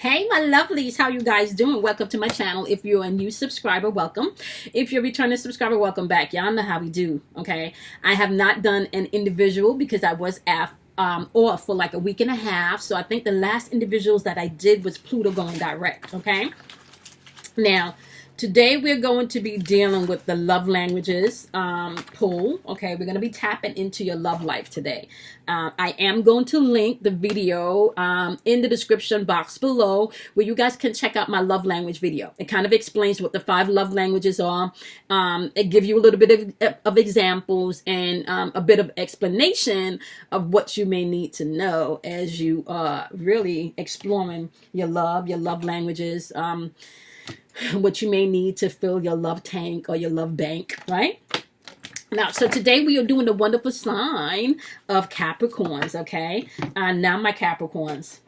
Hey, my lovelies, how you guys doing? Welcome to my channel. If you're a new subscriber, welcome. If you're a returning subscriber, welcome back. Y'all know how we do, okay? I have not done an individual because I was off for like a week and a half. So I think the last individuals that I did was Pluto going direct, okay? Now, today we're going to be dealing with the love languages pool. Okay, we're going to be tapping into your love life today. I am going to link the video in the description box below where you guys can check out my love language video. It kind of explains what the 5 love languages are. It gives you a little bit of examples and a bit of explanation of what you may need to know as you are really exploring your love languages. What you may need to fill your love tank or your love bank, right? Now, so today we are doing the wonderful sign of Capricorns, okay? Now, my Capricorns,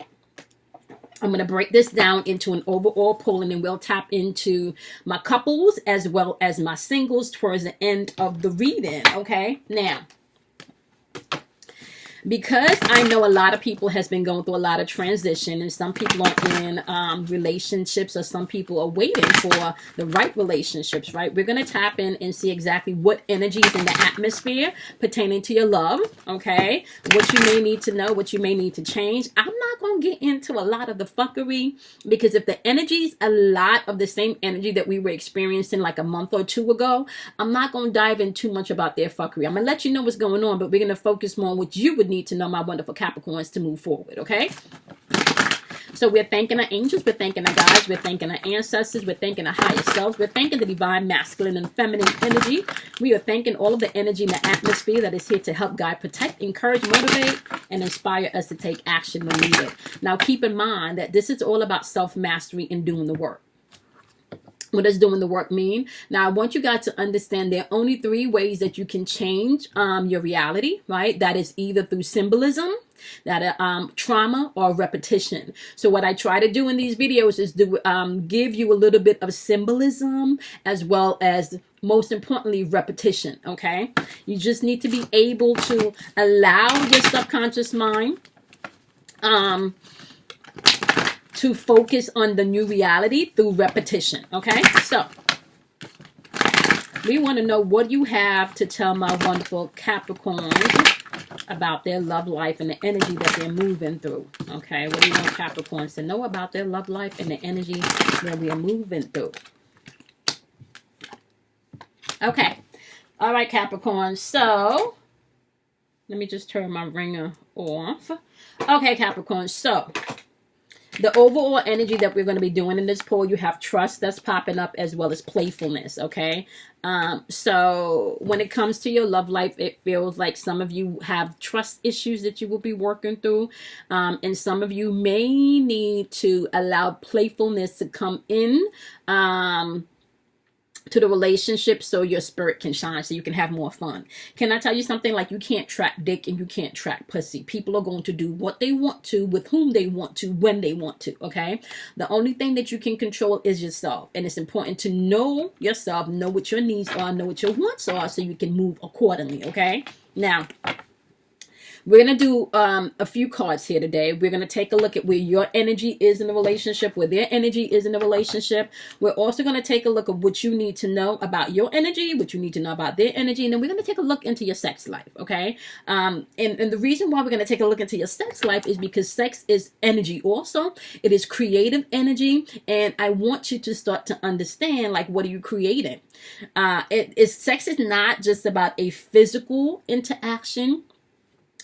I'm going to break this down into an overall poll, and then we'll tap into my couples as well as my singles towards the end of the reading, okay? Now, because I know a lot of people has been going through a lot of transition, and some people are in relationships, or some people are waiting for the right relationships, right? We're going to tap in and see exactly what energy is in the atmosphere pertaining to your love, okay? What you may need to know, what you may need to change. I'm not going to get into a lot of the fuckery, because if the energy is a lot of the same energy that we were experiencing like a month or 2 ago, I'm not going to dive in too much about their fuckery. I'm going to let you know what's going on, but we're going to focus more on what you would need to know, my wonderful Capricorns, to move forward, okay? So we're thanking our angels, we're thanking our guides, we're thanking our ancestors, we're thanking our higher selves, we're thanking the divine masculine and feminine energy. We are thanking all of the energy in the atmosphere that is here to help guide, protect, encourage, motivate, and inspire us to take action when needed. Now keep in mind that this is all about self-mastery and doing the work. What does doing the work mean? Now, I want you guys to understand there are only 3 ways that you can change your reality, right? That is either through symbolism, that trauma, or repetition. So what I try to do in these videos is to give you a little bit of symbolism as well as, most importantly, repetition, okay? You just need to be able to allow your subconscious mind to focus on the new reality through repetition, okay? So we want to know what you have to tell my wonderful Capricorns about their love life and the energy that they're moving through, okay? What do you want Capricorns to know about their love life and the energy that we are moving through? Okay. All right, Capricorns. So let me just turn my ringer off. Okay, Capricorns. So the overall energy that we're going to be doing in this poll, you have trust that's popping up as well as playfulness, okay? So when it comes to your love life, it feels like some of you have trust issues that you will be working through. And some of you may need to allow playfulness to come in to the relationship so your spirit can shine, so you can have more fun. Can I tell you something? Like, you can't track dick and you can't track pussy. People are going to do what they want to, with whom they want to, when they want to, okay? The only thing that you can control is yourself. And it's important to know yourself, know what your needs are, know what your wants are, so you can move accordingly, okay? Now, we're going to do a few cards here today. We're going to take a look at where your energy is in the relationship, where their energy is in the relationship. We're also going to take a look at what you need to know about your energy, what you need to know about their energy, and then we're going to take a look into your sex life, okay? And the reason why we're going to take a look into your sex life is because sex is energy also. It is creative energy, and I want you to start to understand, like, what are you creating? Sex is not just about a physical interaction.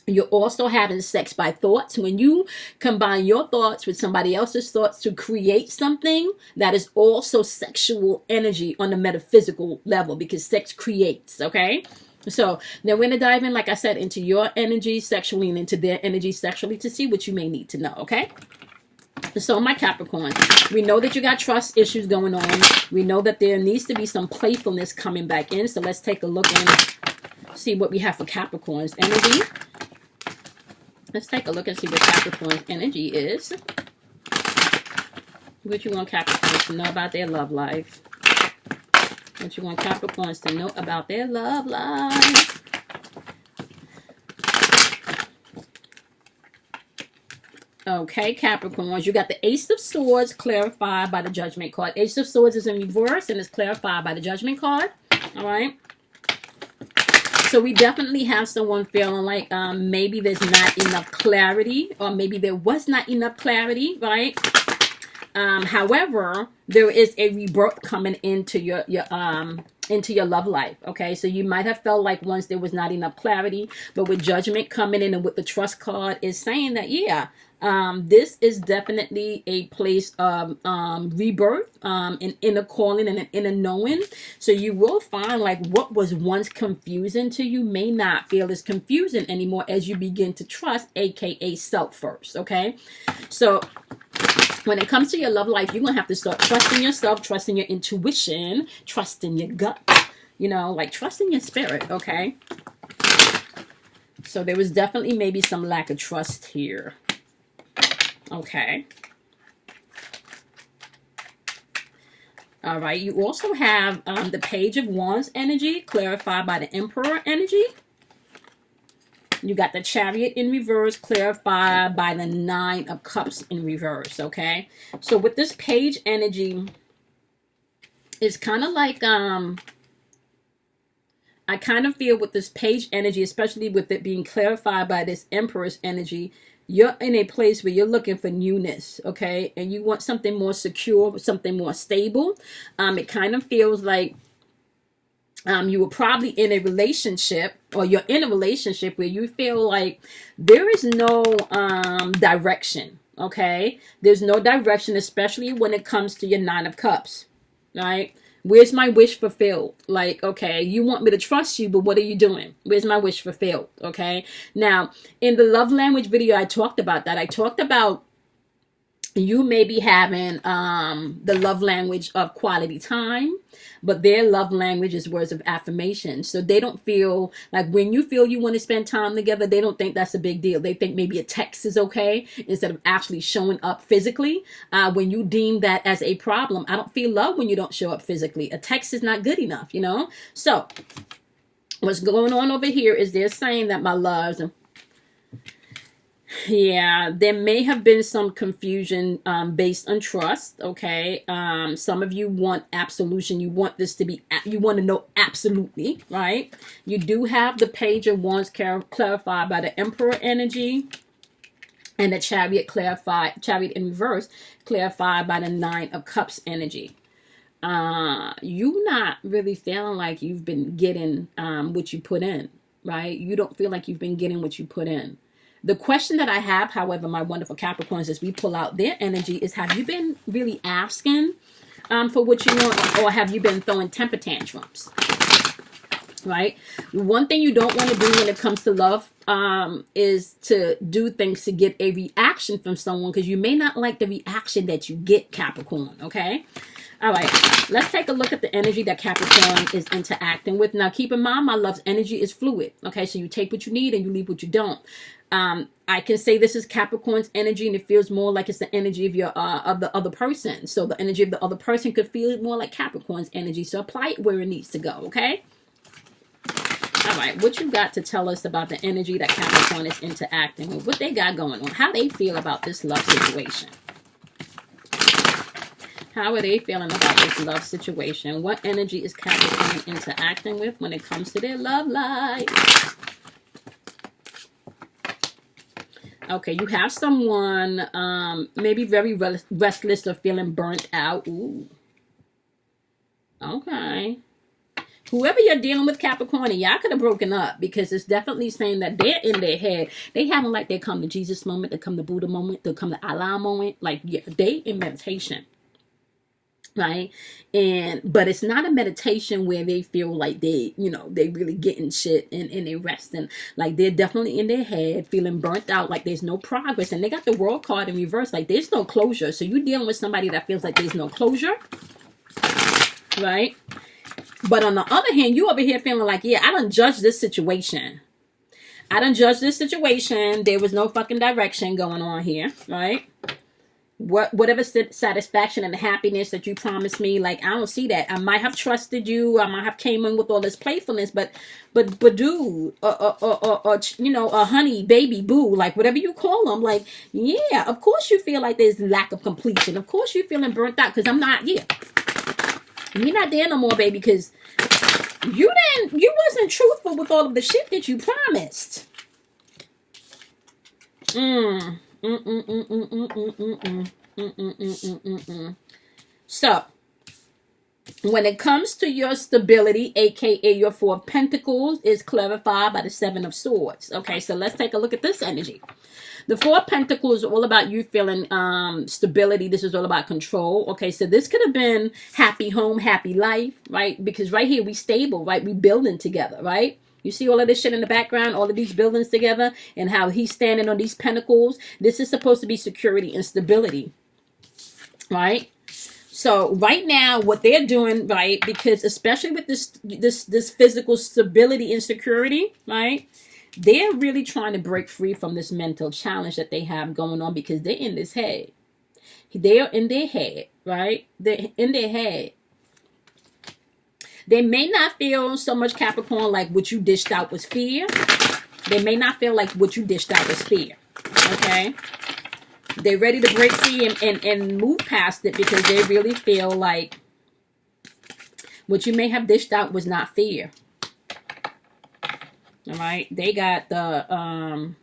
You're also having sex by thoughts. When you combine your thoughts with somebody else's thoughts to create something, that is also sexual energy on the metaphysical level, because sex creates, okay? So now we're going to dive in, like I said, into your energy sexually and into their energy sexually to see what you may need to know, okay? So my Capricorn, we know that you got trust issues going on. We know that there needs to be some playfulness coming back in. So let's take a look and see what we have for Capricorn's energy. Let's take a look and see what Capricorn's energy is. What you want Capricorns to know about their love life. What you want Capricorns to know about their love life. Okay, Capricorns, you got the Ace of Swords clarified by the Judgment card. Ace of Swords is in reverse and is clarified by the Judgment card. All right. So we definitely have someone feeling like maybe there's not enough clarity, or maybe there was not enough clarity, right? However, there is a rebirth coming into your love life. Okay, so you might have felt like once there was not enough clarity, but with Judgment coming in and with the Trust card is saying that, yeah, this is definitely a place of rebirth, an inner calling and an inner knowing. So you will find like what was once confusing to you may not feel as confusing anymore as you begin to trust, aka self first. Okay, so when it comes to your love life, you're going to have to start trusting yourself, trusting your intuition, trusting your gut, you know, like trusting your spirit, okay? So there was definitely maybe some lack of trust here, okay? All right, you also have the Page of Wands energy clarified by the Emperor energy. You got the Chariot in reverse clarified by the Nine of Cups in reverse, okay? So with this page energy, it's kind of like, I kind of feel with this page energy, especially with it being clarified by this Empress energy, you're in a place where you're looking for newness, okay? And you want something more secure, something more stable. It kind of feels like you were probably in a relationship, or you're in a relationship where you feel like there is no direction, okay? There's no direction, especially when it comes to your Nine of Cups, right? Where's my wish fulfilled? Like, okay, you want me to trust you, but what are you doing? Where's my wish fulfilled? Okay. Now, in the love language video, I talked about that. I talked about you may be having the love language of quality time, but their love language is words of affirmation. So they don't feel like when you feel you want to spend time together, they don't think that's a big deal. They think maybe a text is okay instead of actually showing up physically. When you deem that as a problem, I don't feel love when you don't show up physically. A text is not good enough, you know? So what's going on over here is they're saying that, my loves, yeah, there may have been some confusion based on trust, okay? Some of you want absolution. You want this to be, you want to know absolutely, right? You do have the Page of Wands clarified by the Emperor energy, and the Chariot clarified, Chariot in reverse, clarified by the Nine of Cups energy. You not really feeling like you've been getting what you put in, right? You don't feel like you've been getting what you put in. The question that I have, however, my wonderful Capricorns, as we pull out their energy, is have you been really asking for what you want, or have you been throwing temper tantrums? Right? One thing you don't want to do when it comes to love is to do things to get a reaction from someone, because you may not like the reaction that you get, Capricorn, okay? All right, let's take a look at the energy that Capricorn is interacting with. Now, keep in mind, my love's energy is fluid, okay? So you take what you need and you leave what you don't. I can say this is Capricorn's energy, and it feels more like it's the energy of your of the other person. So the energy of the other person could feel more like Capricorn's energy. So apply it where it needs to go, okay? All right, what you got to tell us about the energy that Capricorn is interacting with? What they got going on? How they feel about this love situation? How are they feeling about this love situation? What energy is Capricorn interacting with when it comes to their love life? Okay, you have someone maybe very restless or feeling burnt out. Ooh. Okay. Whoever you're dealing with, Capricorn, y'all could have broken up, because it's definitely saying that they're in their head. They having like their come to Jesus moment, they come to Buddha moment, they come to Allah moment. Like, yeah, they in meditation. Right? But it's not a meditation where they feel like they, you know, they really getting shit and they resting. Like, they're definitely in their head feeling burnt out, like there's no progress. And they got the World card in reverse, like there's no closure. So you're dealing with somebody that feels like there's no closure, right? But on the other hand, you over here feeling like, yeah, I done judged this situation. I done judged this situation. There was no fucking direction going on here, right? whatever satisfaction and happiness that you promised me, like, I don't see that. I might have trusted you, I might have came in with all this playfulness, but dude, you know, a honey, baby, boo, like whatever you call them, like, yeah, of course you feel like there's lack of completion. Of course you're feeling burnt out, because I'm not. Yeah, you're not there no more, baby, because you wasn't truthful with all of the shit that you promised. So, when it comes to your stability, aka your Four of Pentacles, is clarified by the Seven of Swords. Okay, so let's take a look at this energy. The Four of Pentacles is all about you feeling stability. This is all about control. Okay, so this could have been happy home, happy life, right? Because right here we stable, right? We building together, right? You see all of this shit in the background, all of these buildings together, and how he's standing on these pentacles. This is supposed to be security and stability, right? So right now, what they're doing, right, because especially with this physical stability and security, right, they're really trying to break free from this mental challenge that they have going on, because they're in this head. They're in their head, right? They're in their head. They may not feel so much, Capricorn, like what you dished out was fear. They may not feel like what you dished out was fear. Okay? They're ready to break free and move past it, because they really feel like what you may have dished out was not fear. All right? They got the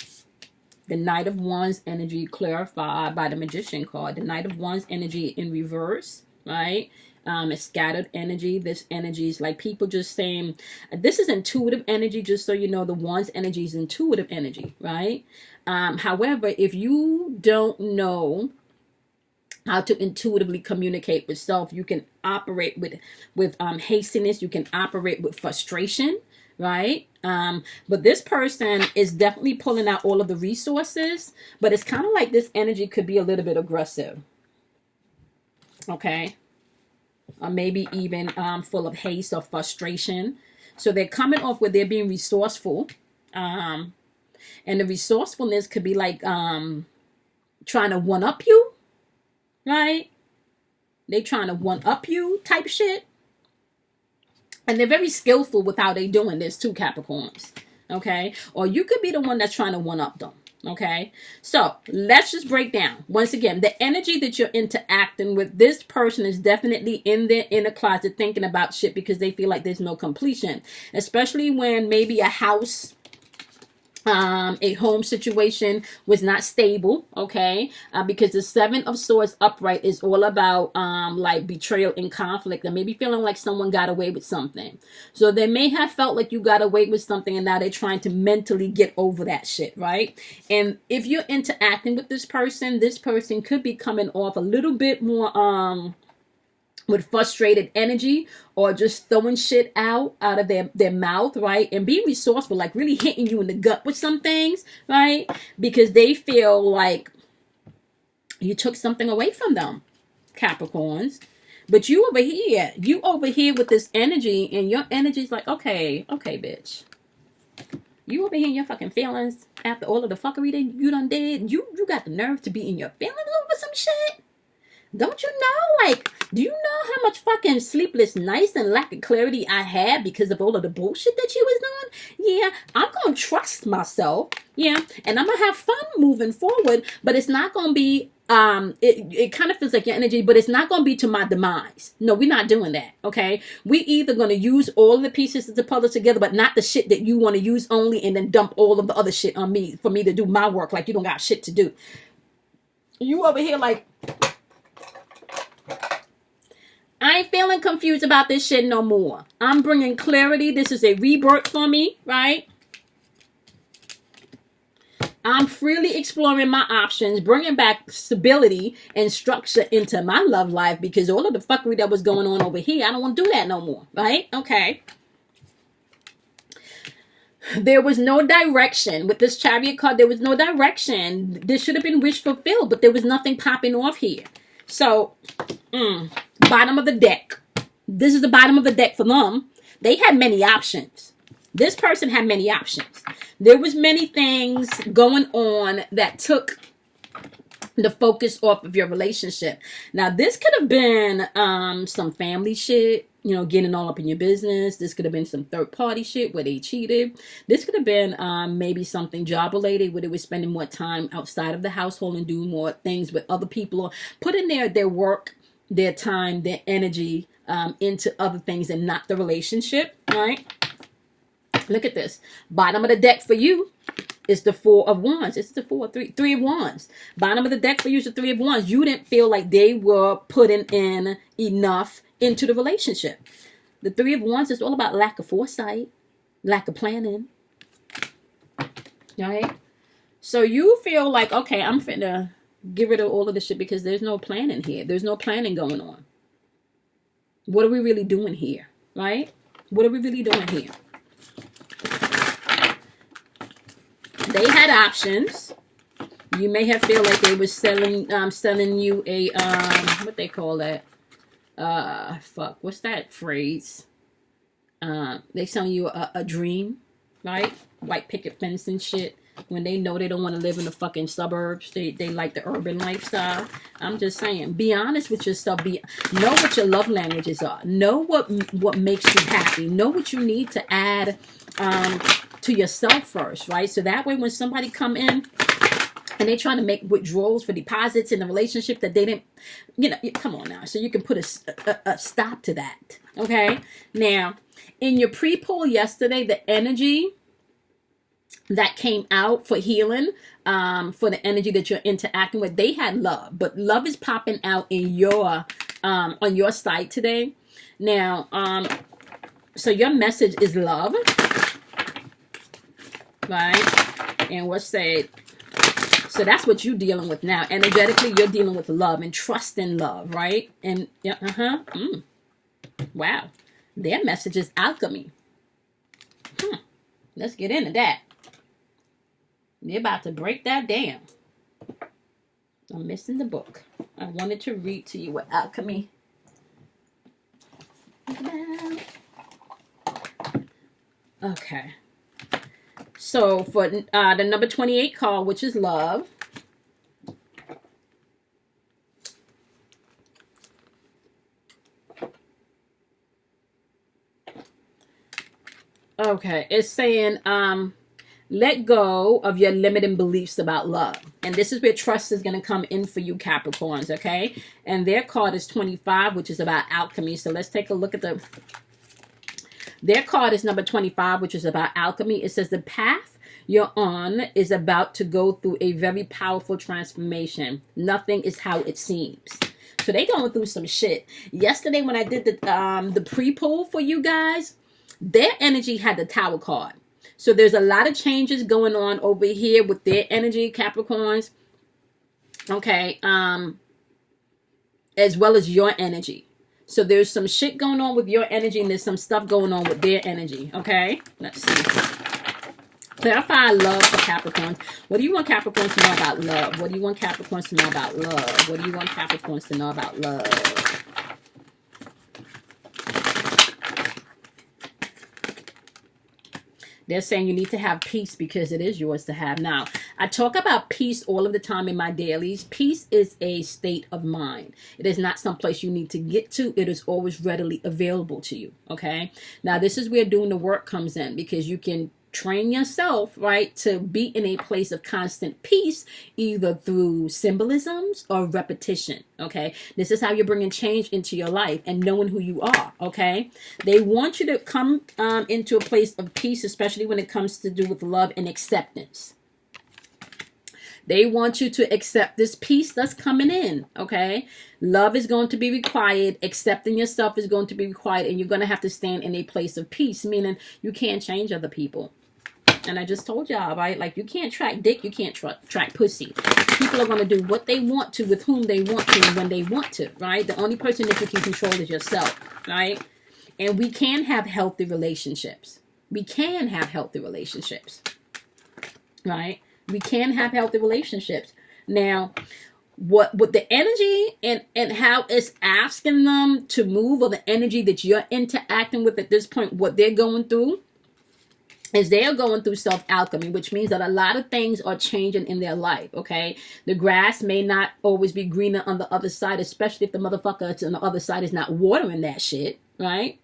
Knight of Wands energy clarified by the Magician card. The Knight of Wands energy in reverse, right? It's scattered energy. This energy is like people just saying, this is intuitive energy, just so you know. The Wands energy is intuitive energy, right? However, if you don't know how to intuitively communicate with self, you can operate with hastiness. You can operate with frustration, right? But this person is definitely pulling out all of the resources, but it's kind of like this energy could be a little bit aggressive, okay? Or maybe even full of haste or frustration. So they're coming off where they're being resourceful. And the resourcefulness could be like trying to one-up you, right? They trying to one-up you type shit. And they're very skillful with how they doing this too, Capricorns. Okay? Or you could be the one that's trying to one-up them. Okay, so let's just break down once again the energy that you're interacting with. This person is definitely in their inner closet thinking about shit, because they feel like there's no completion, especially when maybe a house, a home situation was not stable, okay? Because the Seven of Swords upright is all about like betrayal and conflict, and maybe feeling like someone got away with something. So they may have felt like you got away with something, and now they're trying to mentally get over that shit, right? And if you're interacting with this person could be coming off a little bit more with frustrated energy, or just throwing shit out of their mouth, right? And being resourceful, like really hitting you in the gut with some things, right? Because they feel like you took something away from them, Capricorns. But you over here with this energy, and your energy's like, okay, bitch. You over here in your fucking feelings after all of the fuckery that you done did. You got the nerve to be in your feelings over some shit? Don't you know, like, do you know how much fucking sleepless nights and lack of clarity I had because of all of the bullshit that you was doing? Yeah, I'm going to trust myself. Yeah, and I'm going to have fun moving forward, but it's not going to be, it kind of feels like your energy, but it's not going to be to my demise. No, we're not doing that, okay? We either going to use all of the pieces of the puzzle together, but not the shit that you want to use only, and then dump all of the other shit on me for me to do my work like you don't got shit to do. You over here like, I ain't feeling confused about this shit no more. I'm bringing clarity. This is a rebirth for me, right? I'm freely exploring my options, bringing back stability and structure into my love life, because all of the fuckery that was going on over here, I don't want to do that no more, right? Okay. There was no direction. With this Chariot card, there was no direction. This should have been wish fulfilled, but there was nothing popping off here. So, bottom of the deck. This is the bottom of the deck for them. They had many options. This person had many options. There was many things going on that took the focus off of your relationship. Now, this could have been some family shit, you know, getting all up in your business. This could have been some third party shit where they cheated. This could have been maybe something job related where they were spending more time outside of the household and doing more things with other people, or putting their work, their time, their energy into other things and not the relationship, right? Look at this. Bottom of the deck for you is the Four of Wands. It's the Three of Wands. Bottom of the deck for you is the Three of Wands. You didn't feel like they were putting in enough into the relationship. The Three of Wands is all about lack of foresight, lack of planning. Right? So you feel like, okay, I'm finna get rid of all of this shit because there's no planning here. There's no planning going on. What are we really doing here? Right? What are we really doing here? They had options. You may have feel like they were selling you a what they call that? What's that phrase? They selling you a dream, right? White picket fence and shit. When they know they don't want to live in the fucking suburbs, they like the urban lifestyle. I'm just saying, be honest with yourself. Know what your love languages are. Know what makes you happy. Know what you need to add to yourself first, right? So that way, when somebody come in and they trying to make withdrawals for deposits in a relationship that they didn't, you know, come on now. So you can put a stop to that. Okay. Now, in your pre-poll yesterday, the energy that came out for healing, for the energy that you're interacting with, they had love, but love is popping out in your on your side today. Now, so your message is love, right? And what's said? So that's what you're dealing with now. Energetically, you're dealing with love and trust in love, right? And yeah, wow, their message is alchemy. Let's get into that. They're about to break that down. I'm missing the book. I wanted to read to you what alchemy is about. Okay. So for the number 28 card, which is love. Okay. It's saying, let go of your limiting beliefs about love. And this is where trust is going to come in for you, Capricorns, okay? And their card is 25, which is about alchemy. So let's take a look at their card is number 25, which is about alchemy. It says the path you're on is about to go through a very powerful transformation. Nothing is how it seems. So they going through some shit. Yesterday when I did the pre-poll for you guys, their energy had the Tower card. So there's a lot of changes going on over here with their energy, Capricorns. Okay. As well as your energy. So there's some shit going on with your energy and there's some stuff going on with their energy. Okay. Let's see. Clarify love for Capricorns. What do you want Capricorns to know about love? What do you want Capricorns to know about love? What do you want Capricorns to know about love? They're saying you need to have peace because it is yours to have. Now, I talk about peace all of the time in my dailies. Peace is a state of mind. It is not someplace you need to get to. It is always readily available to you. Okay. Now, this is where doing the work comes in because you can train yourself, right, to be in a place of constant peace, either through symbolisms or repetition. Okay. This is how you're bringing change into your life and knowing who you are. Okay. They want you to come into a place of peace, especially when it comes to do with love and acceptance. They want you to accept this peace that's coming in. Okay. Love is going to be required. Accepting yourself is going to be required. And you're going to have to stand in a place of peace, meaning you can't change other people. And I just told y'all, right? Like, you can't track dick. You can't track pussy. People are going to do what they want to with whom they want to when they want to, right? The only person that you can control is yourself, right? And we can have healthy relationships. We can have healthy relationships, right? We can have healthy relationships. Now, what the energy and how it's asking them to move, or the energy that you're interacting with at this point, what they're going through, is they are going through self-alchemy, which means that a lot of things are changing in their life, okay? The grass may not always be greener on the other side, especially if the motherfucker on the other side is not watering that shit, right?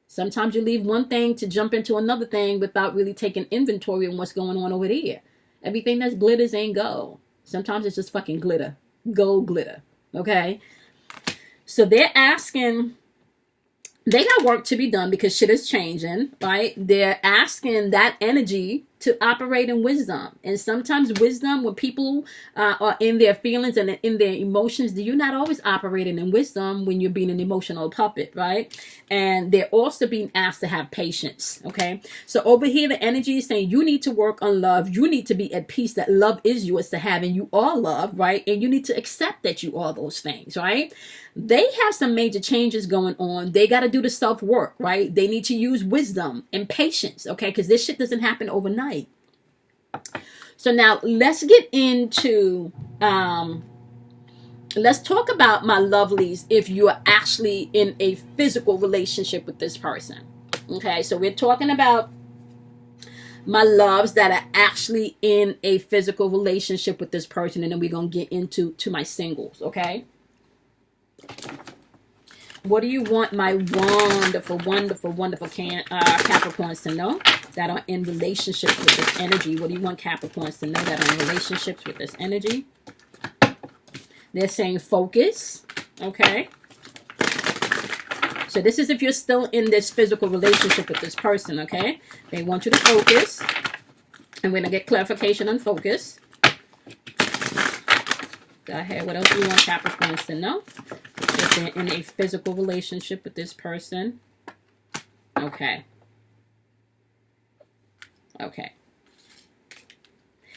Sometimes you leave one thing to jump into another thing without really taking inventory on what's going on over there. Everything that's glitters ain't gold. Sometimes it's just fucking glitter. Gold glitter, okay? So they're asking... They got work to be done because shit is changing, right? They're asking that energy to operate in wisdom. And sometimes wisdom, when people are in their feelings and in their emotions, you're not always operating in wisdom when you're being an emotional puppet, right? And they're also being asked to have patience, okay? So over here, the energy is saying you need to work on love. You need to be at peace that love is yours to have and you are love, right? And you need to accept that you are those things, right? They have some major changes going on. They got to do the self-work, right? They need to use wisdom and patience, okay? Because this shit doesn't happen overnight. So now let's get into, let's talk about my lovelies if you are actually in a physical relationship with this person. Okay, so we're talking about my loves that are actually in a physical relationship with this person, and then we're going to get into my singles, okay? What do you want my wonderful, wonderful, wonderful Capricorns to know that are in relationships with this energy? What do you want Capricorns to know that are in relationships with this energy? They're saying focus, okay? So this is if you're still in this physical relationship with this person, okay? They want you to focus. And we're going to get clarification on focus. Go ahead. What else do you want Capricorns to know? If they're in a physical relationship with this person. Okay. Okay.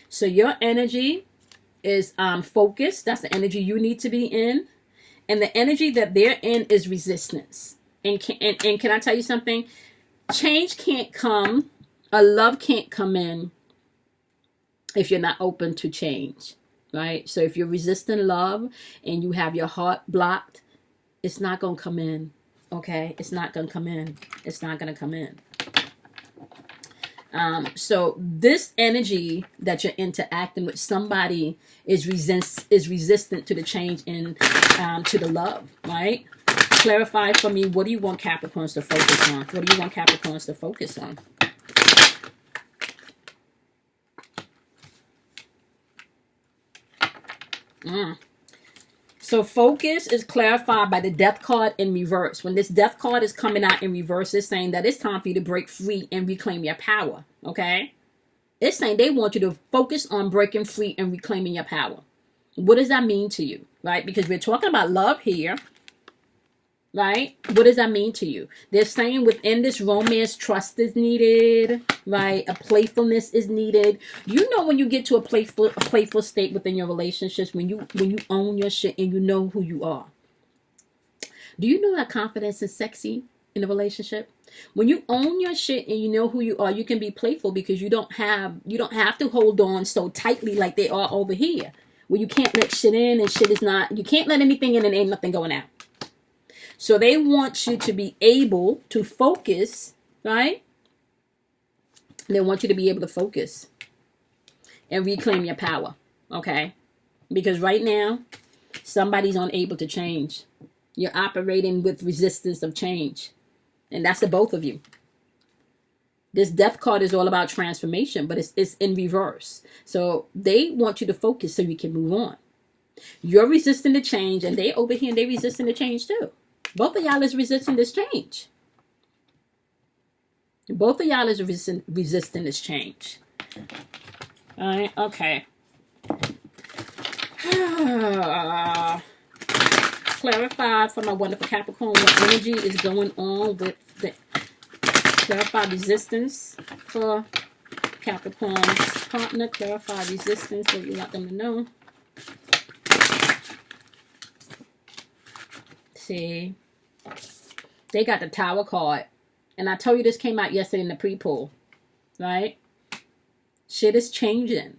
So your energy is focused. That's the energy you need to be in. And the energy that they're in is resistance. And can I tell you something? Change can't come. A love can't come in if you're not open to change. Right? So if you're resisting love and you have your heart blocked, it's not going to come in. Okay? It's not going to come in. It's not going to come in. So this energy that you're interacting with somebody is resistant to the change in to the love, right? Clarify for me, what do you want Capricorns to focus on? What do you want Capricorns to focus on? So focus is clarified by the death card in reverse. When this death card is coming out in reverse, it's saying that it's time for you to break free and reclaim your power. Okay? It's saying they want you to focus on breaking free and reclaiming your power. What does that mean to you? Right? Because we're talking about love here. Right? What does that mean to you? They're saying within this romance, trust is needed, right? A playfulness is needed. You know, when you get to a playful state within your relationships, when you own your shit and you know who you are. Do you know that confidence is sexy in a relationship? When you own your shit and you know who you are, you can be playful because you don't have to hold on so tightly like they are over here, where you can't let shit in and shit is not. You can't let anything in and ain't nothing going out. So they want you to be able to focus, right? They want you to be able to focus and reclaim your power, okay? Because right now, somebody's unable to change. You're operating with resistance of change. And that's the both of you. This death card is all about transformation, but it's in reverse. So they want you to focus so you can move on. You're resisting the change, and they over here, they resisting the change too. Both of y'all is resisting this change. Both of y'all is resisting this change. All right, okay. Clarify for my wonderful Capricorn what energy is going on with the clarify resistance for Capricorn's partner. Clarify resistance so you want them to know. See, they got the Tower card. And I told you this came out yesterday in the pre-poll. Right? Shit is changing.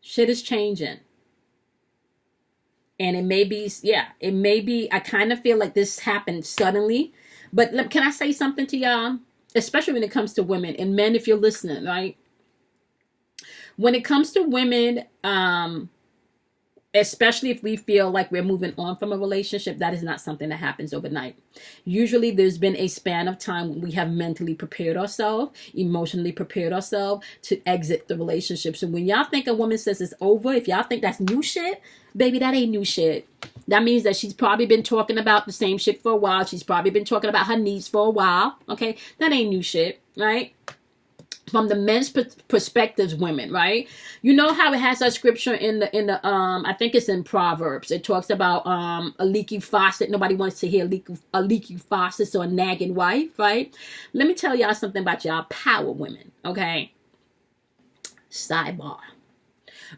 Shit is changing. And it may be, yeah, it may be, I kind of feel like this happened suddenly. But can I say something to y'all? especially when it comes to women and men, if you're listening, right? When it comes to women, especially if we feel like we're moving on from a relationship, that is not something that happens overnight. Usually there's been a span of time when we have mentally prepared ourselves, emotionally prepared ourselves to exit the relationship. So when y'all think a woman says it's over, if y'all think that's new shit, baby, that ain't new shit. That means that she's probably been talking about the same shit for a while. She's probably been talking about her needs for a while. Okay, that ain't new shit, right? From the men's perspectives, women, right? You know how it has a scripture in the I think it's in Proverbs. It talks about a leaky faucet. Nobody wants to hear a leaky faucet, so a nagging wife, right? Let me tell y'all something about y'all power women, okay? Sidebar.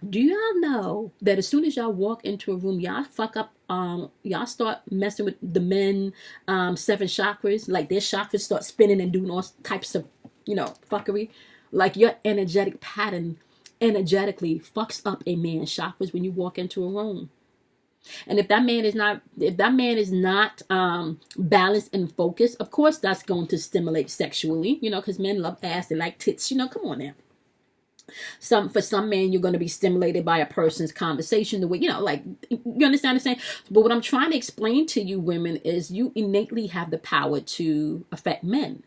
Do y'all know that as soon as y'all walk into a room, y'all fuck up, y'all start messing with the men 7 chakras, like their chakras start spinning and doing all types of, you know, fuckery. Like your energetic pattern energetically fucks up a man's chakras when you walk into a room. And if that man is not balanced and focused, of course that's going to stimulate sexually, you know, because men love ass, they like tits, you know, come on now. For some men, you're going to be stimulated by a person's conversation, the way, you know, like, you understand what I'm saying? But what I'm trying to explain to you women is you innately have the power to affect men.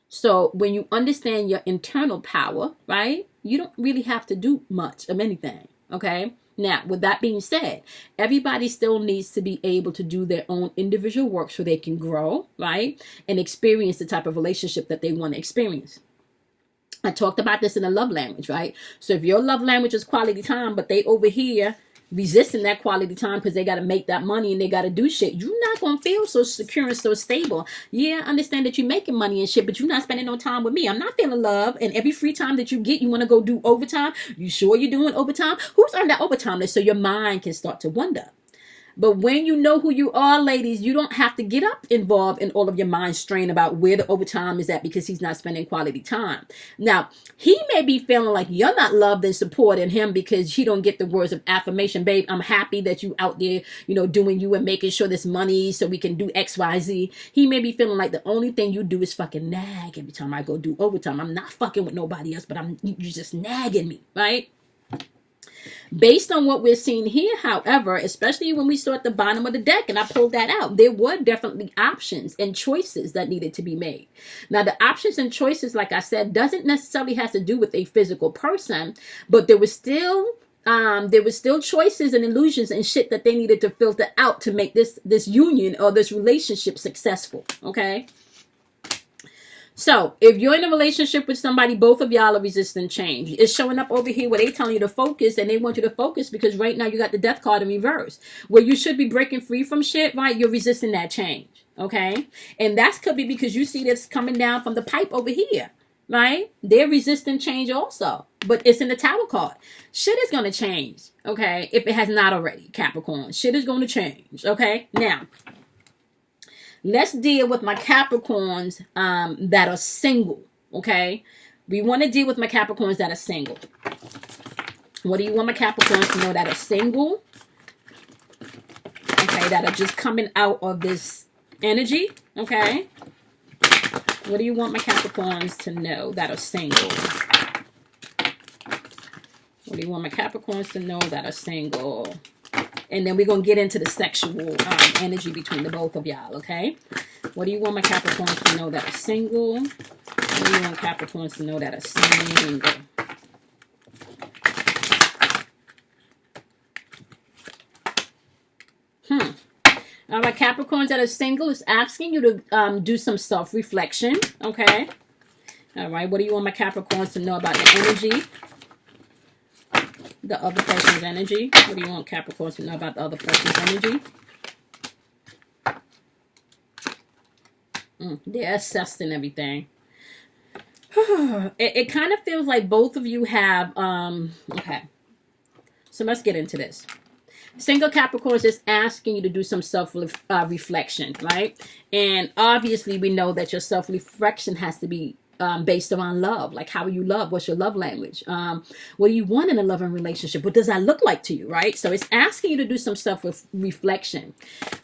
So when you understand your internal power, right, you don't really have to do much of anything, okay? Now, with that being said, everybody still needs to be able to do their own individual work so they can grow, right, and experience the type of relationship that they want to experience. I talked about this in the love language, right? So if your love language is quality time, but they over here resisting that quality time because they got to make that money and they got to do shit, you're not going to feel so secure and so stable. Yeah, I understand that you're making money and shit, but you're not spending no time with me. I'm not feeling love. And every free time that you get, you want to go do overtime. You sure you're doing overtime? Who's earned that overtime? So your mind can start to wonder. But when you know who you are, ladies, you don't have to get up involved in all of your mind strain about where the overtime is at because he's not spending quality time. Now, he may be feeling like you're not loved and supporting him because he don't get the words of affirmation. Babe, I'm happy that you out there, you know, doing you and making sure this money so we can do X, Y, Z. He may be feeling like the only thing you do is fucking nag every time I go do overtime. I'm not fucking with nobody else, but you're just nagging me, right? Based on what we're seeing here, however, especially when we saw at the bottom of the deck, and I pulled that out, there were definitely options and choices that needed to be made. Now, the options and choices, like I said, doesn't necessarily have to do with a physical person, but there was still choices and illusions and shit that they needed to filter out to make this union or this relationship successful. Okay. So, if you're in a relationship with somebody, both of y'all are resisting change. It's showing up over here where they telling you to focus, and they want you to focus because right now you got the death card in reverse. Where you should be breaking free from shit, right? You're resisting that change, okay? And that could be because you see this coming down from the pipe over here, right? They're resisting change also, but it's in the Tower card. Shit is going to change, okay? If it has not already, Capricorn. Shit is going to change, okay? Now, let's deal with my Capricorns that are single, okay? We want to deal with my Capricorns that are single. What do you want my Capricorns to know that are single? Okay, that are just coming out of this energy, okay? What do you want my Capricorns to know that are single? What do you want my Capricorns to know that are single? And then we're going to get into the sexual energy between the both of y'all, okay? What do you want my Capricorns to know that are single? What do you want Capricorns to know that are single? All right, Capricorns that are single is asking you to do some self-reflection, okay? All right, what do you want my Capricorns to know about the energy? The other person's energy. What do you want Capricorns to know about the other person's energy? They're assessed and everything. It kind of feels like both of you have, okay. So let's get into this. Single Capricorns is asking you to do some self-reflection, right? And obviously we know that your self-reflection has to be based around love. Like, how you love? What's your love language? What do you want in a loving relationship? What does that look like to you, right? So it's asking you to do some stuff with reflection.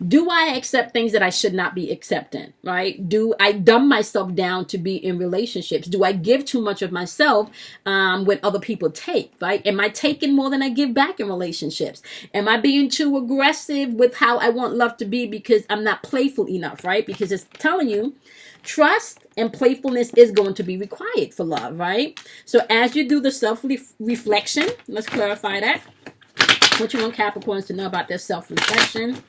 Do I accept things that I should not be accepting, right? Do I dumb myself down to be in relationships? Do I give too much of myself when other people take, right? Am I taking more than I give back in relationships? Am I being too aggressive with how I want love to be because I'm not playful enough, right? Because it's telling you trust and playfulness is going to be required for love, right? So as you do the self-reflection, let's clarify that. What you want Capricorns to know about their self-reflection.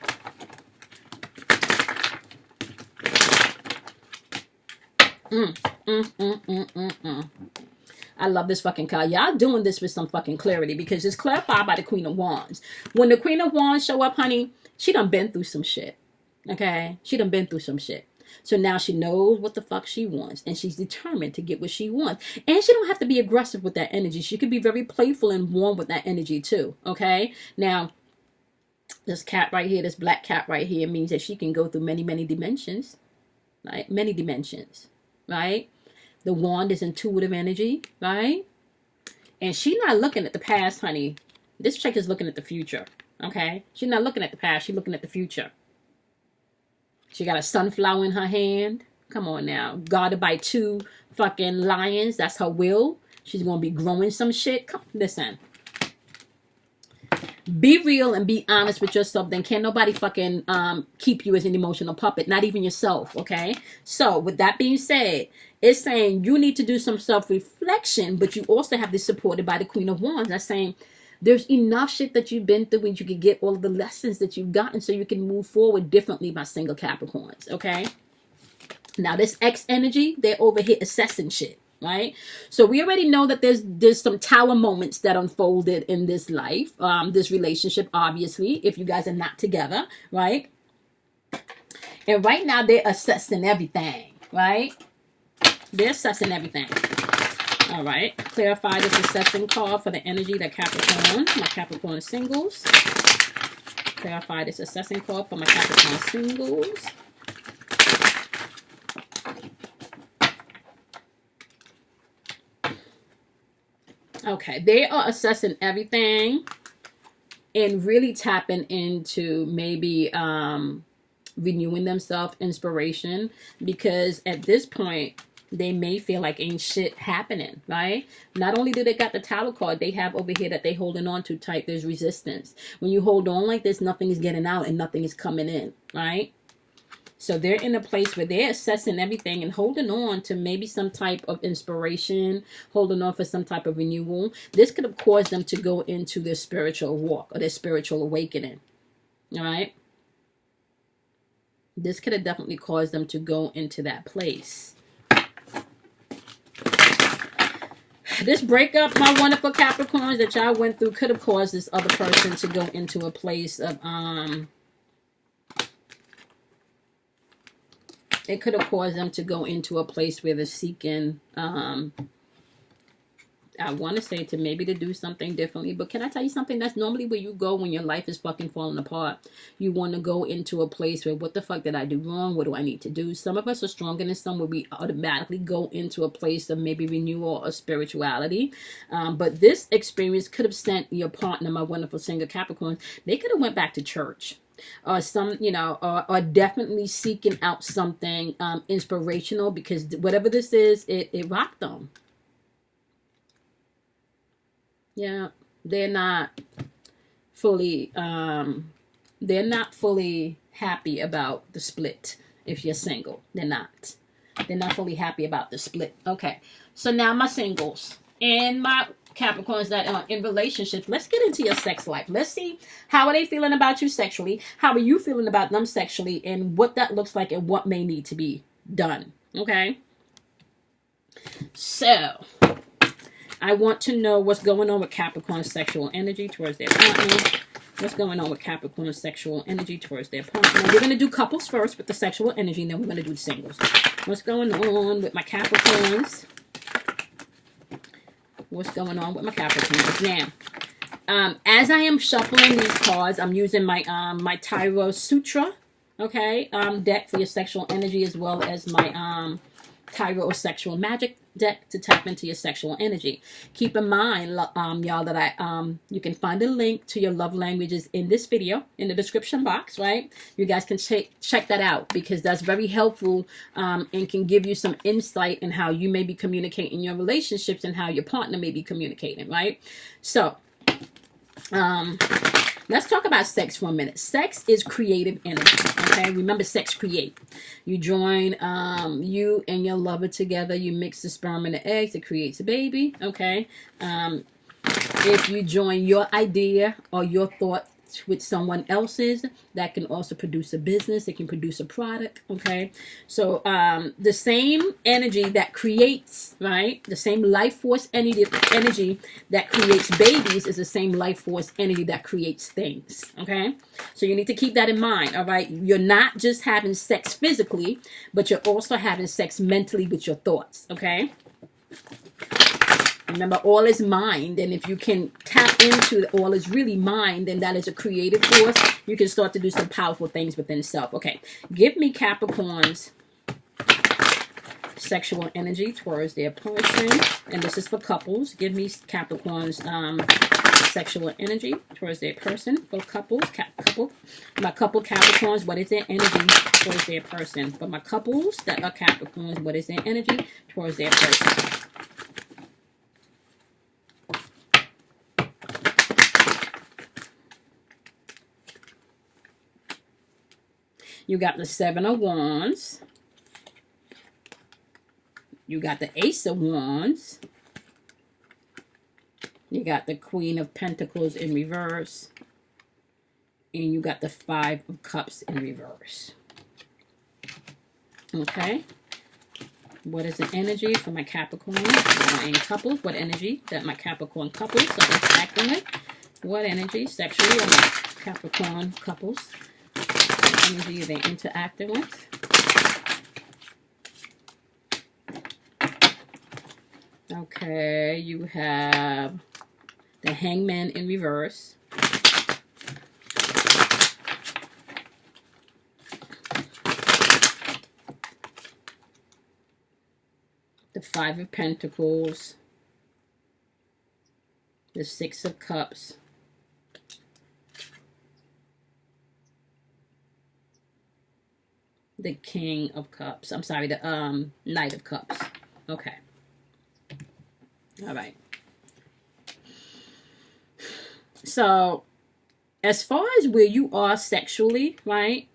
I love this fucking card. Y'all doing this with some fucking clarity because it's clarified by the Queen of Wands. When the Queen of Wands show up, honey, she done been through some shit. Okay? She done been through some shit. So now she knows what the fuck she wants, and she's determined to get what she wants. And she don't have to be aggressive with that energy. She could be very playful and warm with that energy too, okay? Now, this cat right here, this black cat right here means that she can go through many, many dimensions, right? Many dimensions, right? The wand is intuitive energy, right? And she's not looking at the past, honey. This chick is looking at the future, okay? She's not looking at the past. She's looking at the future. She got a sunflower in her hand. Come on now. Guarded by 2 fucking lions. That's her will. She's going to be growing some shit. Come, listen. Be real and be honest with yourself. Then can't nobody fucking keep you as an emotional puppet. Not even yourself, okay? So, with that being said, it's saying you need to do some self-reflection, but you also have this supported by the Queen of Wands. That's saying there's enough shit that you've been through and you can get all of the lessons that you've gotten so you can move forward differently, my single Capricorns, okay? Now, this X energy, they're over here assessing shit, right? So we already know that there's some tower moments that unfolded in this life, this relationship, obviously, if you guys are not together, right? And right now, they're assessing everything, right? They're assessing everything. All right, clarify this assessing card for the energy that Capricorn, my Capricorn singles. Clarify this assessing card for my Capricorn singles. Okay, they are assessing everything and really tapping into maybe renewing themselves, inspiration, because at this point, they may feel like ain't shit happening, right? Not only do they got the Tower card, they have over here that they holding on to tight. There's resistance. When you hold on like this, nothing is getting out and nothing is coming in, right? So they're in a place where they're assessing everything and holding on to maybe some type of inspiration, holding on for some type of renewal. This could have caused them to go into their spiritual walk or their spiritual awakening, all right? This could have definitely caused them to go into that place. This breakup, my wonderful Capricorns, that y'all went through could have caused this other person to go into a place of, it could have caused them to go into a place where they're seeking, I want to say to maybe to do something differently. But can I tell you something? That's normally where you go when your life is fucking falling apart. You want to go into a place where, what the fuck did I do wrong? What do I need to do? Some of us are stronger than some, where we automatically go into a place of maybe renewal or spirituality. But this experience could have sent your partner, my wonderful single Capricorn, they could have went back to church. Or some, you know, or definitely seeking out something inspirational, because whatever this is, it rocked them. Yeah, they're not fully happy about the split. If you're single, they're not fully happy about the split. Okay, so now my singles and my Capricorns that are in relationships, let's get into your sex life. Let's see, how are they feeling about you sexually? How are you feeling about them sexually? And what that looks like and what may need to be done. Okay, so I want to know what's going on with Capricorn's sexual energy towards their partner. What's going on with Capricorn's sexual energy towards their partner. We're going to do couples first with the sexual energy, and then we're going to do singles. What's going on with my Capricorns? What's going on with my Capricorns? Now, as I am shuffling these cards, I'm using my my Tarot Sutra, okay, deck for your sexual energy, as well as my Tarot Sexual Magic deck to tap into your sexual energy. Keep in mind, y'all, that you can find a link to your love languages in this video in the description box, right? You guys can check that out, because that's very helpful and can give you some insight in how you may be communicating your relationships and how your partner may be communicating, right? So let's talk about sex for a minute. Sex is creative energy, okay? Remember, sex create. You join you and your lover together. You mix the sperm and the eggs. It creates a baby, okay? If you join your idea or your thought with someone else's, that can also produce a business. It can produce a product, okay? So the same energy that creates, right, the same life force energy that creates babies is the same life force energy that creates things, okay? So you need to keep that in mind, all right? You're not just having sex physically, but you're also having sex mentally with your thoughts, okay? Remember, all is mind, and if you can tap into all is really mind, then that is a creative force. You can start to do some powerful things within self. Okay, give me Capricorn's sexual energy towards their person, and this is for couples. Give me Capricorn's sexual energy towards their person. For couples, my couple Capricorns, what is their energy towards their person? For my couples that are Capricorns, what is their energy towards their person? You got the Seven of Wands. You got the Ace of Wands. You got the Queen of Pentacles in reverse. And you got the Five of Cups in reverse. Okay. What is the energy for my Capricorn and couples? What energy that my Capricorn couples are interacting with? What energy sexually are my Capricorn couples? Energy they interacting with. Okay, you have the Hangman in reverse. The Five of Pentacles. The Six of Cups. The King of Cups. I'm sorry, the Knight of Cups. Okay. All right. So, as far as where you are sexually, right?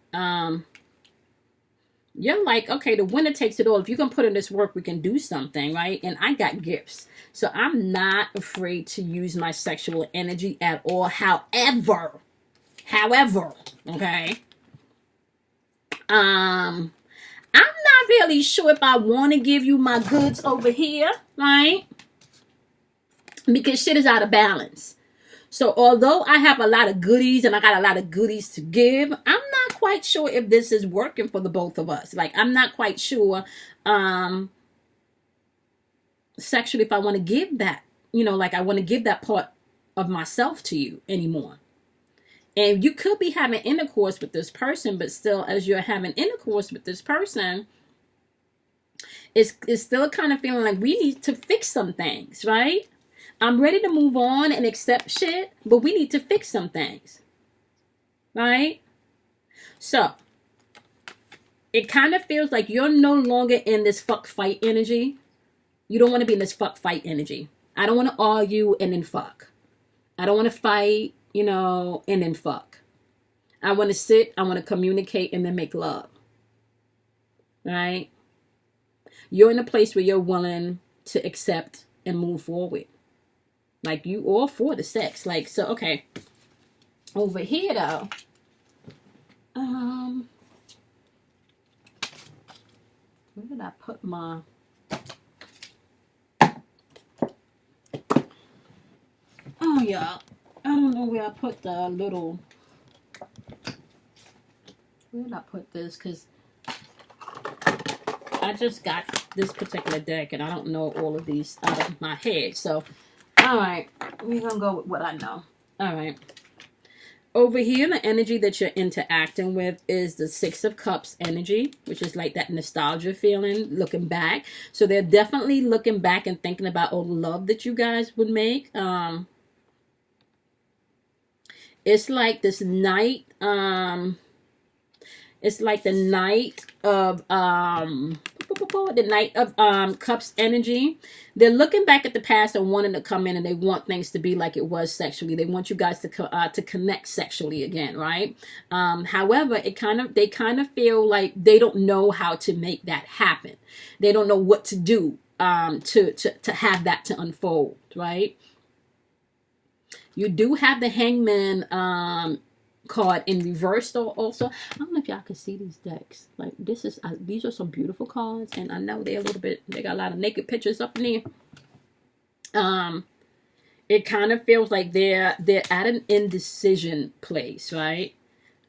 You're like, okay, the winner takes it all. If you're going to put in this work, we can do something, right? And I got gifts. So, I'm not afraid to use my sexual energy at all. However, okay? I'm not really sure if I want to give you my goods over here, right? Because shit is out of balance. So although I have a lot of goodies and I got a lot of goodies to give, I'm not quite sure if this is working for the both of us. Like, I'm not quite sure sexually if I want to give that, you know, like I want to give that part of myself to you anymore. And you could be having intercourse with this person, but still, as you're having intercourse with this person, it's still kind of feeling like we need to fix some things, right? I'm ready to move on and accept shit, but we need to fix some things, right? So, it kind of feels like you're no longer in this fuck fight energy. You don't want to be in this fuck fight energy. I don't want to argue and then fuck. I don't want to fight, you know, and then fuck. I want to sit, I want to communicate, and then make love. Right? You're in a place where you're willing to accept and move forward. Like, you all for the sex. Like, so, okay. Over here, though. Where did I put my... Oh, yeah. I don't know where I put the little... Where did I put this? Because I just got this particular deck and I don't know all of these out of my head. So, alright. We're going to go with what I know. Alright. Over here, the energy that you're interacting with is the Six of Cups energy, which is like that nostalgia feeling, looking back. So they're definitely looking back and thinking about all the love that you guys would make. It's like this night. It's like the night of cups energy. They're looking back at the past and wanting to come in, and they want things to be like it was sexually. They want you guys to connect sexually again, right? However, they kind of feel like they don't know how to make that happen. They don't know what to do to have that to unfold, right? You do have the Hangman card in reverse though also. I don't know if y'all can see these decks. Like this is these are some beautiful cards, and I know they're a little bit, they got a lot of naked pictures up in there. It kind of feels like they're at an indecision place, right?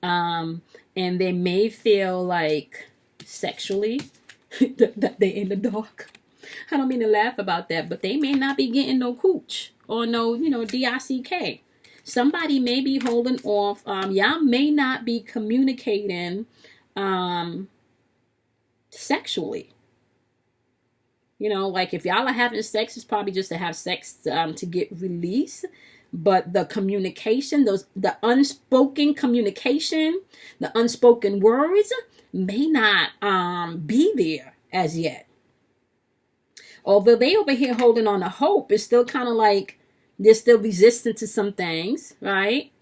And they may feel like sexually that they're in the dark. I don't mean to laugh about that, but they may not be getting no cooch or no, DICK. Somebody may be holding off. Y'all may not be communicating sexually. Like if y'all are having sex, it's probably just to have sex to get release. But the communication, the unspoken communication, the unspoken words may not be there as yet. Although they over here holding on to hope, it's still kind of like they're still resistant to some things, right?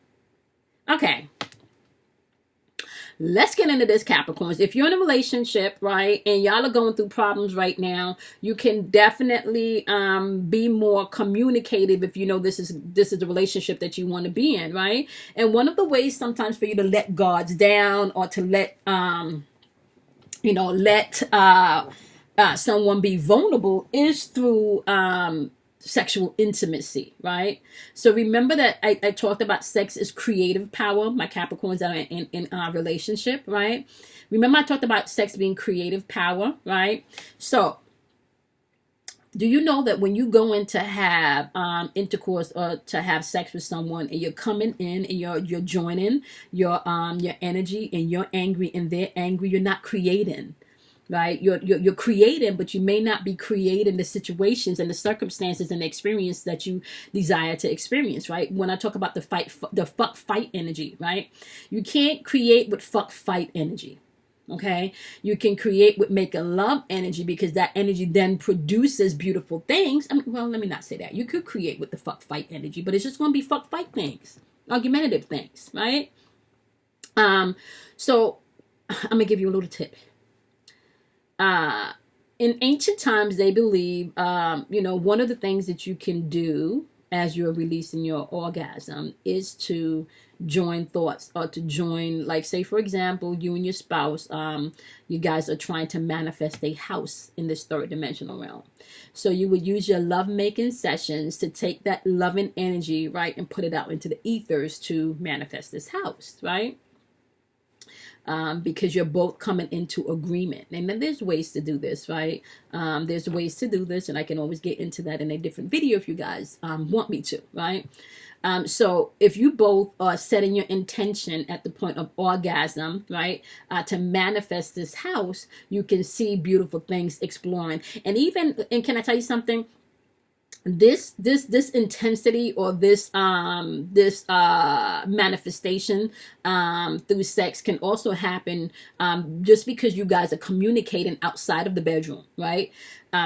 Okay. Let's get into this, Capricorns. If you're in a relationship, right, and y'all are going through problems right now, you can definitely be more communicative if you know this is the relationship that you want to be in, right? And one of the ways sometimes for you to let guards down or to let someone be vulnerable is through sexual intimacy, right? So remember that I talked about sex is creative power, my Capricorns that are in a relationship, right? Remember I talked about sex being creative power, right? So do you know that when you go in to have intercourse or to have sex with someone, and you're coming in and you're joining your energy, and you're angry and they're angry, you're not creating, right? You're creating, but you may not be creating the situations and the circumstances and the experience that you desire to experience, right? When I talk about the fuck fight energy, right? You can't create with fuck fight energy. Okay, you can create with making love energy, because that energy then produces beautiful things. Well, let me not say that. You could create with the fuck fight energy, but it's just going to be fuck fight things, argumentative things, right? So I'm gonna give you a little tip. In ancient times, they believe, one of the things that you can do as you're releasing your orgasm is to join thoughts, or to join, like, say, for example, you and your spouse, you guys are trying to manifest a house in this third dimensional realm. So you would use your love-making sessions to take that loving energy, right, and put it out into the ethers to manifest this house, right? Because you're both coming into agreement. And then there's ways to do this, right? There's ways to do this, and I can always get into that in a different video if you guys want me to, right? So if you both are setting your intention at the point of orgasm, right, to manifest this house, you can see beautiful things exploring. And can I tell you something? This intensity, or this manifestation through sex can also happen just because you guys are communicating outside of the bedroom, right?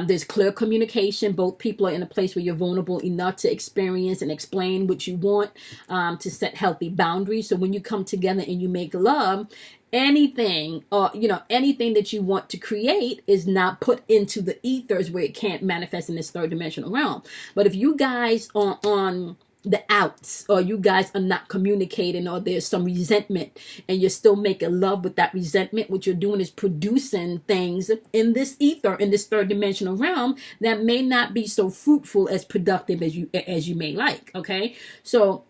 There's clear communication. Both people are in a place where you're vulnerable enough to experience and explain what you want, to set healthy boundaries. So when you come together and you make love, anything that you want to create is not put into the ethers, where it can't manifest in this third dimensional realm. But if you guys are on the outs, or you guys are not communicating, or there's some resentment, and you're still making love with that resentment, what you're doing is producing things in this ether, in this third dimensional realm, that may not be so fruitful, as productive as you may like. Okay, so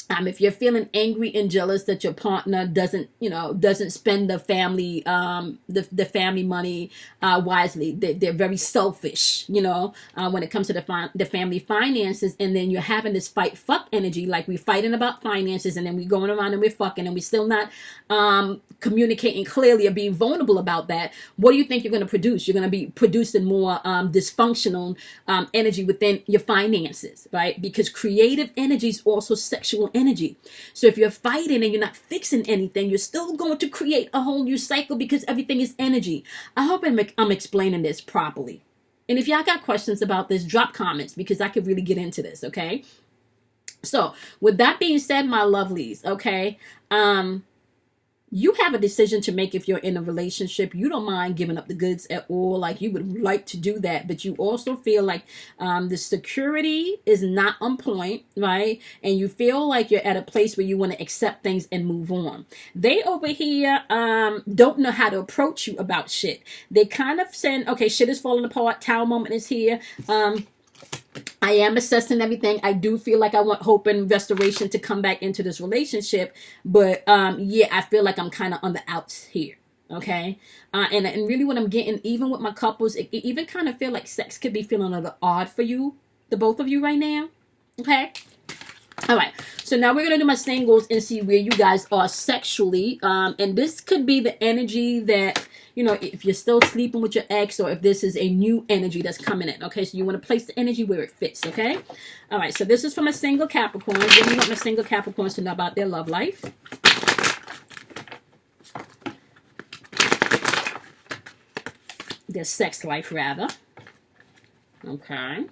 If you're feeling angry and jealous that your partner doesn't, doesn't spend the family money wisely, they're very selfish, when it comes to the family finances, and then you're having this fight fuck energy, like we're fighting about finances, and then we're going around and we're fucking, and we're still not communicating clearly or being vulnerable about that. What do you think you're going to produce? You're going to be producing more dysfunctional energy within your finances, right? Because creative energy is also sexual energy. So if you're fighting and you're not fixing anything, you're still going to create a whole new cycle, because everything is energy. I hope I'm explaining this properly. And if y'all got questions about this, drop comments, because I could really get into this, okay? So with that being said, my lovelies, okay, you have a decision to make. If you're in a relationship, you don't mind giving up the goods at all. Like, you would like to do that, but you also feel like the security is not on point, right? And you feel like you're at a place where you want to accept things and move on. They over here don't know how to approach you about shit. They kind of saying, okay, shit is falling apart. Tower moment is here. I am assessing everything. I do feel like I want hope and restoration to come back into this relationship. But yeah, I feel like I'm kind of on the outs here. Okay. And really what I'm getting, even with my couples, it even kind of feel like sex could be feeling a little odd for you, the both of you right now. Okay. All right. So now we're going to do my singles and see where you guys are sexually. And this could be the energy that, if you're still sleeping with your ex, or if this is a new energy that's coming in. Okay, so you want to place the energy where it fits. Okay, all right, so this is from a single Capricorn. Give me what my single Capricorns to know about their love life. Their sex life, rather. Okay.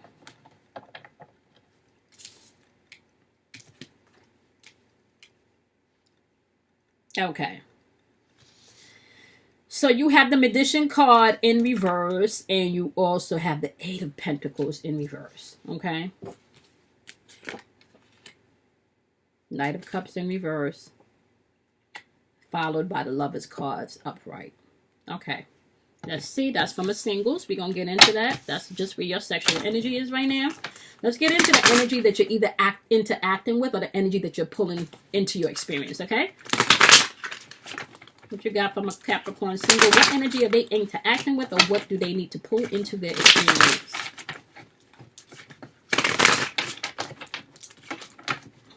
Okay. So you have the Magician card in reverse, and you also have the Eight of Pentacles in reverse, okay? Knight of Cups in reverse, followed by the Lover's cards upright. Okay, let's see. That's from a singles. We're going to get into that. That's just where your sexual energy is right now. Let's get into the energy that you're either interacting with, or the energy that you're pulling into your experience, okay? What you got from a Capricorn single? What energy are they interacting with, or what do they need to pull into their experience?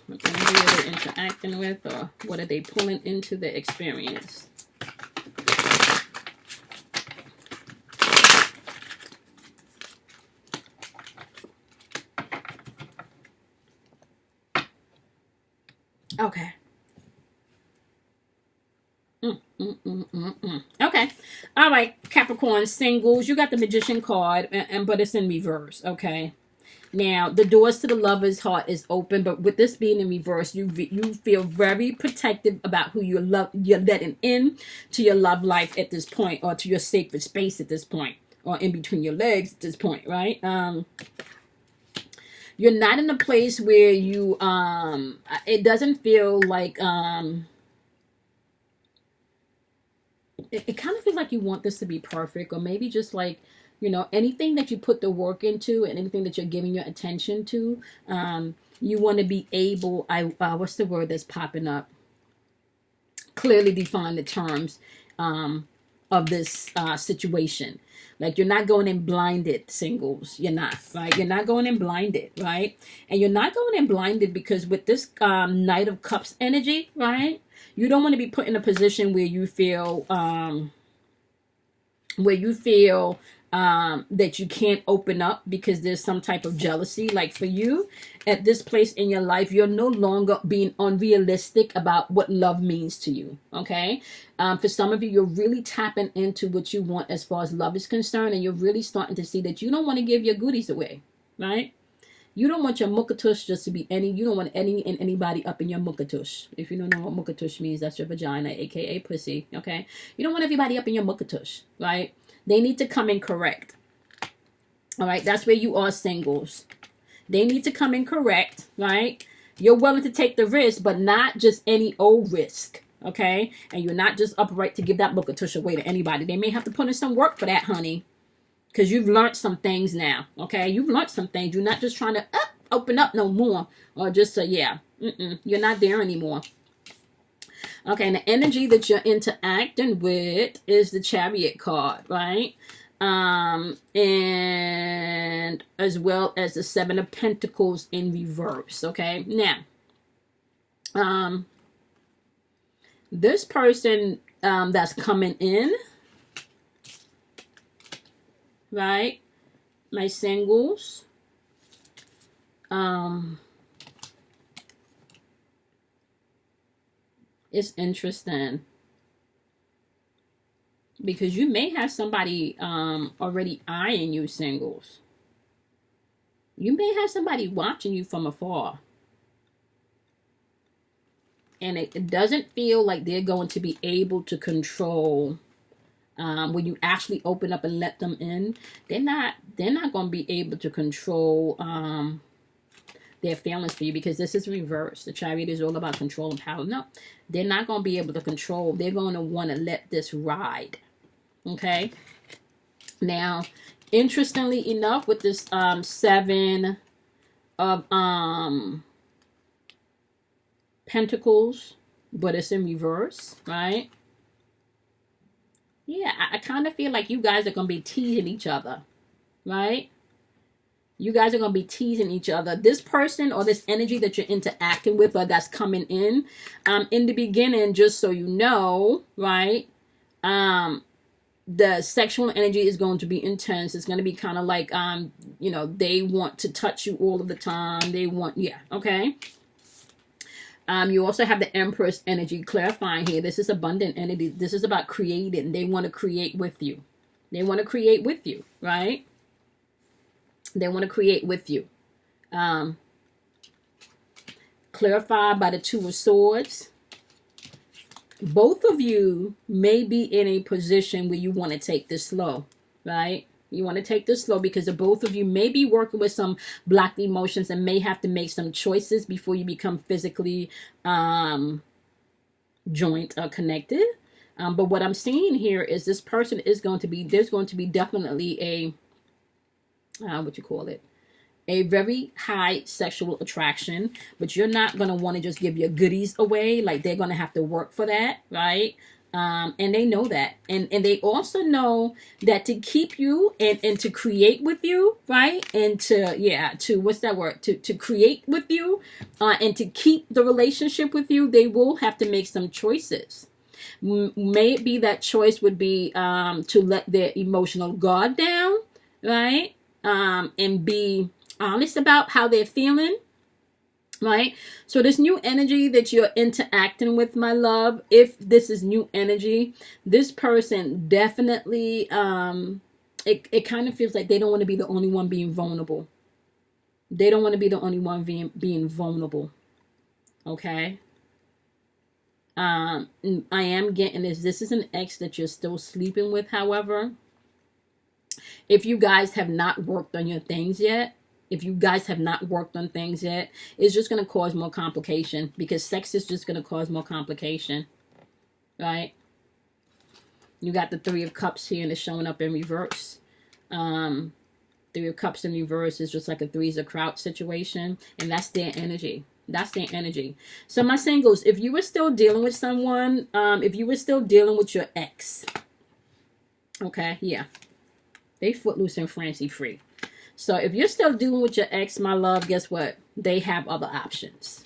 What energy are they interacting with, or what are they pulling into their experience? Okay. Okay. All right, Capricorn singles. You got the Magician card, but it's in reverse. Okay. Now, the doors to the lover's heart is open, but with this being in reverse, you feel very protective about who you're letting in to your love life at this point, or to your sacred space at this point, or in between your legs at this point, right? You're not in a place where you it doesn't feel like it kind of feels like you want this to be perfect, or maybe just like, anything that you put the work into and anything that you're giving your attention to, you want to be able, what's the word that's popping up? Clearly define the terms of this situation. Like, you're not going in blinded, singles. You're not, right? You're not going in blinded, right? And you're not going in blinded because with this Knight of Cups energy, right? You don't want to be put in a position where you feel that you can't open up because there's some type of jealousy. Like, for you, at this place in your life, you're no longer being unrealistic about what love means to you, okay? For some of you, you're really tapping into what you want as far as love is concerned, and you're really starting to see that you don't want to give your goodies away, right? You don't want your mukkatush just to be you don't want any and anybody up in your mukkatush. If you don't know what mukkatush means, that's your vagina, aka pussy, okay? You don't want everybody up in your mukkatush, right? They need to come in correct. All right, that's where you are, singles. They need to come in correct, right? You're willing to take the risk, but not just any old risk, okay? And you're not just upright to give that mukkatush away to anybody. They may have to put in some work for that, honey. Because you've learned some things now, okay? You've learned some things. You're not just trying to open up no more. Or just, yeah. You're not there anymore. Okay, and the energy that you're interacting with is the Chariot card, right? And as well as the Seven of Pentacles in reverse. Okay, now, this person that's coming in, right? My singles, it's interesting because you may have somebody already eyeing you, singles. You may have somebody watching you from afar. And it doesn't feel like they're going to be able to control when you actually open up and let them in. They're not going to be able to control their feelings for you, because this is reverse. The Chariot is all about control and power. No, they're not going to be able to control. They're going to want to let this ride. Okay. Now, interestingly enough, with this Seven of Pentacles, but it's in reverse, right? Yeah, I kind of feel like you guys are going to be teasing each other, right? You guys are going to be teasing each other. This person or this energy that you're interacting with or that's coming in the beginning, just so you know, right? The sexual energy is going to be intense. It's going to be kind of like, you know, they want to touch you all of the time. They want, yeah, okay? You also have the Empress energy clarifying here. This is abundant energy. This is about creating. They want to create with you. They want to create with you, right? They want to create with you. Clarified by the Two of Swords. Both of you may be in a position where you want to take this slow, right? You want to take this slow because the both of you may be working with some blocked emotions and may have to make some choices before you become physically joint or connected. But what I'm seeing here is this person is going to be, there's going to be definitely a, a very high sexual attraction, but you're not going to want to just give your goodies away. Like, they're going to have to work for that, right? And they know that. And they also know that to keep you and to create with you, right? And what's that word? To create with you and to keep the relationship with you, they will have to make some choices. May it be that choice would be to let their emotional guard down, right? And be honest about how they're feeling, right? So this new energy that you're interacting with, my love, if this is new energy, this person definitely, it kind of feels like they don't want to be the only one being vulnerable. They don't want to be the only one being vulnerable. Okay. I am getting this is an ex that you're still sleeping with. However, if you guys have not worked on your things yet, it's just going to cause more complication, because sex is just going to cause more complication, right? You got the Three of Cups here and it's showing up in reverse. Three of Cups in reverse is just like a Threes of Crowds situation, and that's their energy. That's their energy. So my singles, if you were still dealing with someone, if you were still dealing with your ex, okay, yeah, they footloose and fancy free. So if you're still dealing with your ex, my love, guess what? They have other options.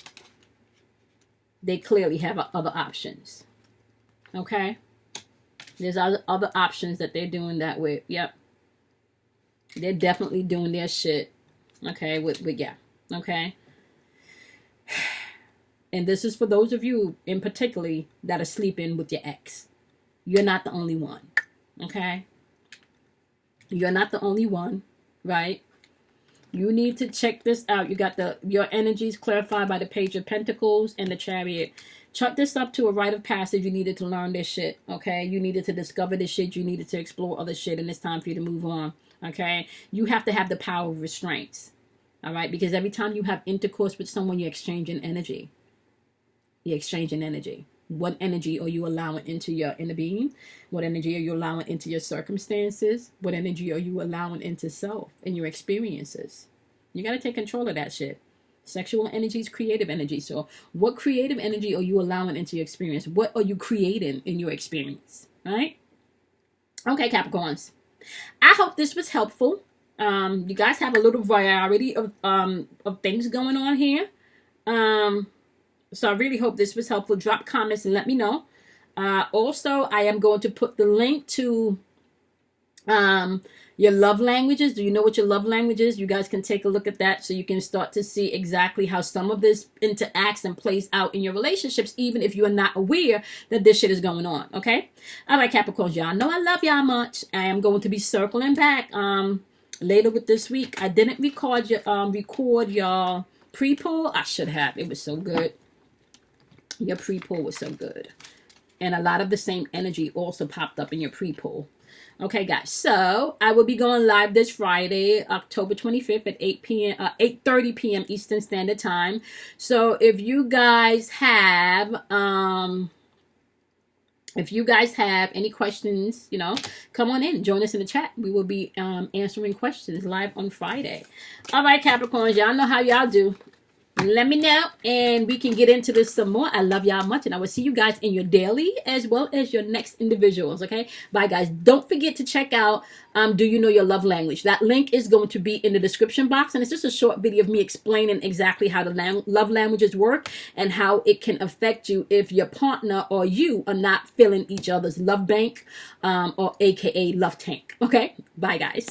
They clearly have other options. Okay? There's other options that they're doing that with. Yep. They're definitely doing their shit. Okay? With yeah. Okay? And this is for those of you in particularly that are sleeping with your ex. You're not the only one. Okay? You're not the only one. Right? You need to check this out. You got your energies clarified by the Page of Pentacles and the Chariot. Chalk this up to a rite of passage. You needed to learn this shit. Okay? You needed to discover this shit. You needed to explore other shit, and it's time for you to move on. Okay? You have to have the power of restraints. All right? Because every time you have intercourse with someone, you're exchanging energy. You're exchanging energy. What energy are you allowing into your inner being? What energy are you allowing into your circumstances? What energy are you allowing into self and your experiences? You got to take control of that shit. Sexual energy is creative energy. So what creative energy are you allowing into your experience? What are you creating in your experience? All right? Okay, Capricorns. I hope this was helpful. You guys have a little variety of things going on here. So I really hope this was helpful. Drop comments and let me know. Also, I am going to put the link to your love languages. Do you know what your love language is? You guys can take a look at that so you can start to see exactly how some of this interacts and plays out in your relationships, even if you are not aware that this shit is going on. Okay? All right, Capricorns, y'all know I love y'all much. I am going to be circling back later with this week. I didn't record your pre-poll. I should have. It was so good. Your pre-poll was so good. And a lot of the same energy also popped up in your pre-poll. Okay, guys, so I will be going live this Friday, October 25th at 8:30 p.m. Eastern Standard Time. So if you guys have any questions, you know, come on in, join us in the chat. We will be answering questions live on Friday. All right, Capricorns, y'all know how y'all do. Let me know and we can get into this some more. I love y'all much and I will see you guys in your daily as well as your next individuals. Okay, bye guys. Don't forget to check out Do You Know Your Love Language. That link is going to be in the description box, and it's just a short video of me explaining exactly how the love languages work and how it can affect you if your partner or you are not filling each other's love bank or aka love tank. Okay, bye guys.